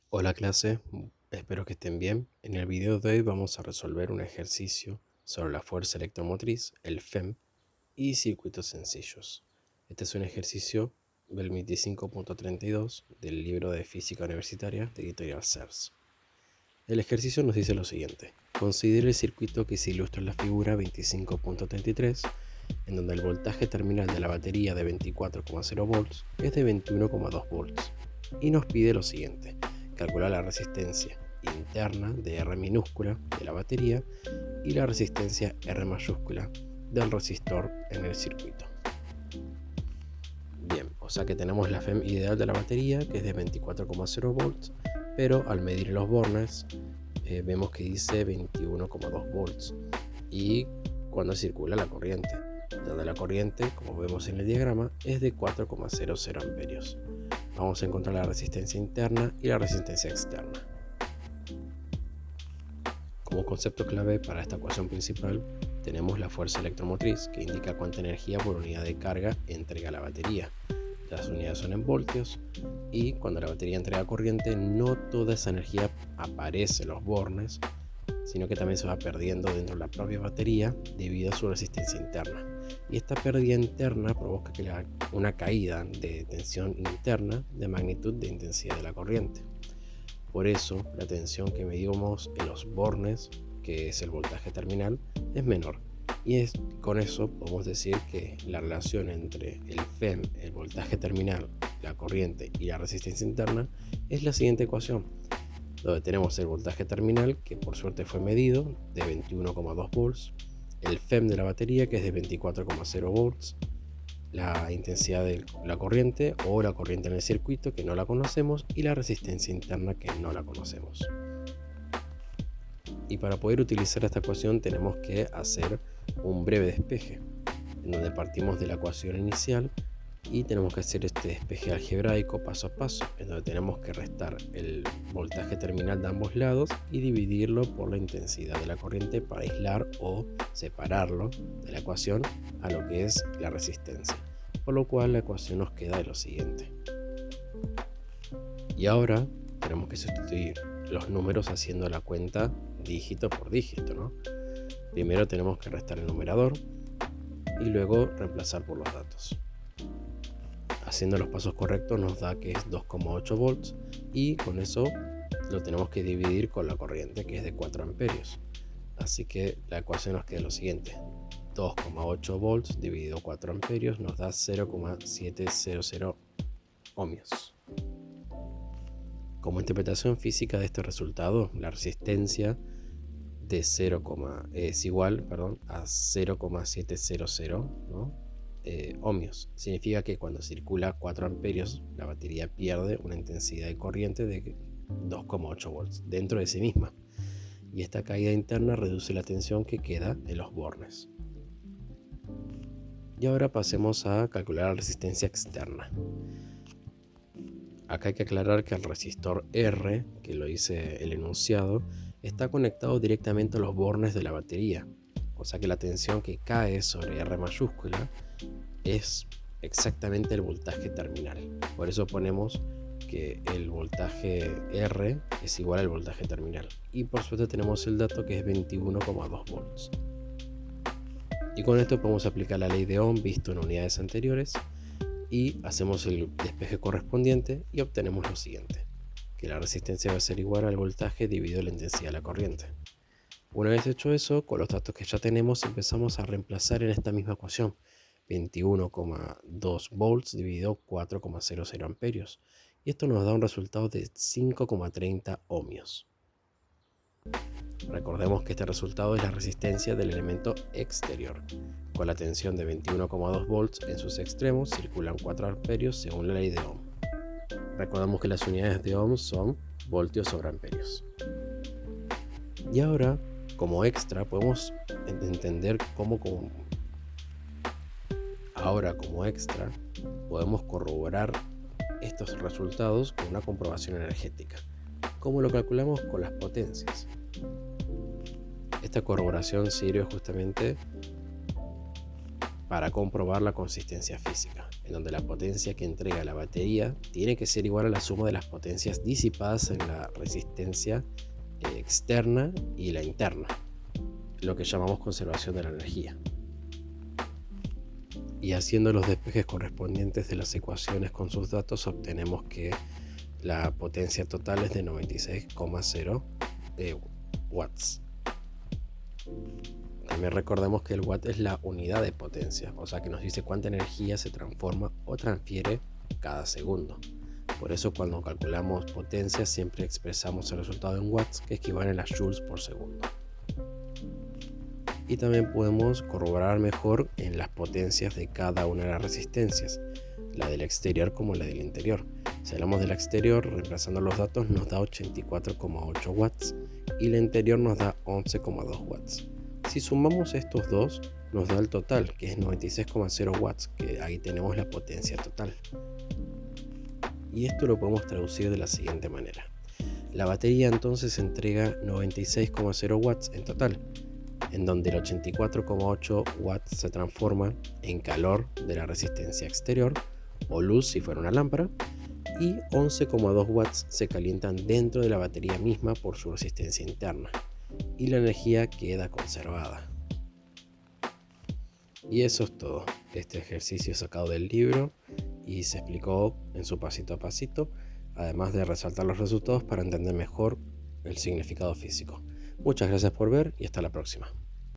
Hola clase, espero que estén bien. En el video de hoy vamos a resolver un ejercicio sobre la fuerza electromotriz, el FEM, y circuitos sencillos. Este es un ejercicio del 25.32 del libro de Física Universitaria de Editorial CERS. El ejercicio nos dice lo siguiente. Considere el circuito que se ilustra en la figura 25.33, en donde el voltaje terminal de la batería de 24,0 volts es de 21,2 volts, y nos pide lo siguiente. Calcular la resistencia interna de R minúscula de la batería y la resistencia R mayúscula del resistor en el circuito. Bien, o sea que tenemos la FEM ideal de la batería, que es de 24,0 volts, pero al medir los bornes vemos que dice 21,2 volts y cuando circula la corriente, donde la corriente, como vemos en el diagrama, es de 4,00 amperios. Vamos a encontrar la resistencia interna y la resistencia externa. Como concepto clave para esta ecuación principal tenemos la fuerza electromotriz, que indica cuánta energía por unidad de carga entrega la batería. Las unidades son en voltios y cuando la batería entrega corriente no toda esa energía aparece en los bornes, sino que también se va perdiendo dentro de la propia batería debido a su resistencia interna. Y esta pérdida interna provoca una caída de tensión interna de magnitud de intensidad de la corriente. Por eso, la tensión que medimos en los bornes, que es el voltaje terminal, es menor. Y con eso podemos decir que la relación entre el FEM, el voltaje terminal, la corriente y la resistencia interna es la siguiente ecuación, donde tenemos el voltaje terminal, que por suerte fue medido, de 21,2 volts, el FEM de la batería, que es de 24,0 volts, la intensidad de la corriente o la corriente en el circuito, que no la conocemos, y la resistencia interna, que no la conocemos. Y para poder utilizar esta ecuación tenemos que hacer un breve despeje, en donde partimos de la ecuación inicial y tenemos que hacer este despeje algebraico paso a paso, en donde tenemos que restar el voltaje terminal de ambos lados y dividirlo por la intensidad de la corriente para aislar o separarlo de la ecuación a lo que es la resistencia, por lo cual la ecuación nos queda de lo siguiente. Y ahora tenemos que sustituir los números haciendo la cuenta dígito por dígito, ¿no? Primero tenemos que restar el numerador y luego reemplazar por los datos. Haciendo los pasos correctos nos da que es 2,8 volts y con eso lo tenemos que dividir con la corriente, que es de 4 amperios. Así que la ecuación nos queda lo siguiente. 2,8 volts dividido 4 amperios nos da 0,700 ohmios. Como interpretación física de este resultado, la resistencia de es igual a 0,700, ¿no? Ohmios. Significa que cuando circula 4 amperios, la batería pierde una intensidad de corriente de 2,8 volts dentro de sí misma. Y esta caída interna reduce la tensión que queda en los bornes. Y ahora pasemos a calcular la resistencia externa. Acá hay que aclarar que el resistor R, que lo dice el enunciado, está conectado directamente a los bornes de la batería. O sea que la tensión que cae sobre R mayúscula es exactamente el voltaje terminal. Por eso ponemos que el voltaje R es igual al voltaje terminal. Y por suerte tenemos el dato que es 21,2 volts. Y con esto podemos aplicar la ley de Ohm visto en unidades anteriores y hacemos el despeje correspondiente y obtenemos lo siguiente, que la resistencia va a ser igual al voltaje dividido la intensidad de la corriente. Una vez hecho eso, con los datos que ya tenemos empezamos a reemplazar en esta misma ecuación. 21,2 volts dividido 4,00 amperios. Y esto nos da un resultado de 5,30 ohmios. Recordemos que este resultado es la resistencia del elemento exterior. Con la tensión de 21,2 volts en sus extremos circulan 4 amperios según la ley de Ohm. Recordamos que las unidades de Ohm son voltios sobre amperios. Y ahora, como extra, podemos entender cómo podemos corroborar estos resultados con una comprobación energética, como lo calculamos con las potencias. Esta corroboración sirve justamente para comprobar la consistencia física, en donde la potencia que entrega la batería tiene que ser igual a la suma de las potencias disipadas en la resistencia externa y la interna, lo que llamamos conservación de la energía. Y haciendo los despejes correspondientes de las ecuaciones con sus datos, obtenemos que la potencia total es de 96,0 watts. También recordemos que el watt es la unidad de potencia, o sea que nos dice cuánta energía se transforma o transfiere cada segundo. Por eso cuando calculamos potencia siempre expresamos el resultado en watts, que equivalen a joules por segundo. Y también podemos corroborar mejor en las potencias de cada una de las resistencias, la del exterior como la del interior. Si hablamos del exterior, reemplazando los datos nos da 84,8 watts y la interior nos da 11,2 watts. Si sumamos estos dos, nos da el total, que es 96,0 watts, que ahí tenemos la potencia total. Y esto lo podemos traducir de la siguiente manera. La batería entonces entrega 96,0 watts en total, en donde el 84,8 watts se transforma en calor de la resistencia exterior, o luz si fuera una lámpara, y 11,2 watts se calientan dentro de la batería misma por su resistencia interna, y la energía queda conservada. Y eso es todo. Este ejercicio es sacado del libro y se explicó en su pasito a pasito, además de resaltar los resultados para entender mejor el significado físico. Muchas gracias por ver y hasta la próxima.